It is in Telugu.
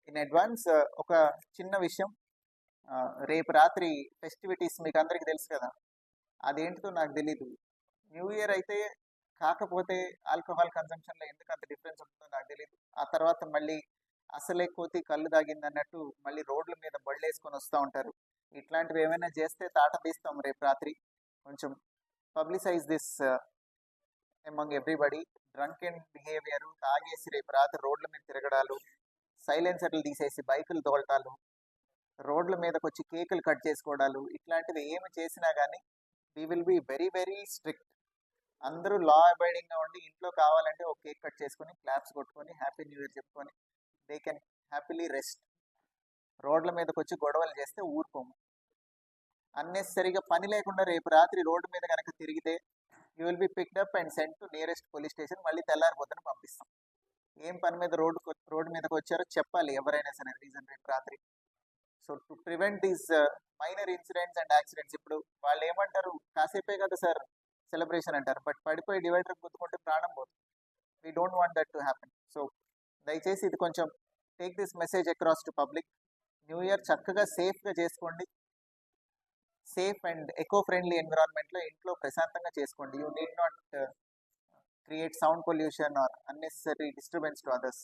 ఇన్ అడ్వాన్స్ ఒక చిన్న విషయం. రేపు రాత్రి ఫెస్టివిటీస్ మీకు అందరికీ తెలుసు కదా, అదేంటిదో నాకు తెలీదు. న్యూ ఇయర్ అయితే కాకపోతే ఆల్కహాల్ కన్సంప్షన్లో ఎందుకు అంత డిఫరెన్స్ ఉంటుందో నాకు తెలియదు. ఆ తర్వాత మళ్ళీ అసలే కోతి కళ్ళు తాగింది అన్నట్టు మళ్ళీ రోడ్ల మీద బళ్ళేసుకొని వస్తూ ఉంటారు. ఇట్లాంటివి ఏమైనా చేస్తే తాట తీస్తాం రేపు రాత్రి. కొంచెం publicise this among everybody. Drunk and behaviour, తాగేసి రేపు రాత్రి రోడ్ల మీద తిరగడాలు, సైలెన్సర్లు తీసేసి బైకులు తోలటాలు, రోడ్ల మీదకి వచ్చి కేకులు కట్ చేసుకోవడాలు, ఇట్లాంటివి ఏమి చేసినా కానీ we will be very very strict. అందరూ లా అబైడింగ్గా ఉండి ఇంట్లో కావాలంటే ఒక కేక్ కట్ చేసుకొని క్లాప్స్ కొట్టుకొని హ్యాపీ న్యూ ఇయర్ చెప్పుకొని దే కెన్ హ్యాపీలీ రెస్ట్. రోడ్ల మీదకి వచ్చి గొడవలు చేస్తే ఊరుకోము. అన్నెసరిగా పని లేకుండా రేపు రాత్రి రోడ్డు మీద కనుక తిరిగితే you will be picked up and sent to nearest police station. మళ్ళీ తెల్లారిపోతున్న పంపిస్తాం. ఏం పని మీద రోడ్డు మీదకి వచ్చారో చెప్పాలి ఎవరైనా సరే రీజన్ రేపు రాత్రి. So to prevent these minor incidents and accidents. ఇప్పుడు వాళ్ళు ఏమంటారు, కాసేపే కదా సార్ సెలబ్రేషన్ అంటారు, బట్ పడిపోయి డివైడర్ గుద్దుకుంటే ప్రాణం పోతుంది. We don't want that to happen. So దయచేసి ఇది కొంచెం take this message across to public. New year చక్కగా సేఫ్గా చేసుకోండి. సేఫ్ అండ్ ఎకో ఫ్రెండ్లీ ఎన్విరాన్మెంట్లో ఇంట్లో ప్రశాంతంగా చేసుకోండి. You need not create sound pollution or unnecessary disturbance to others.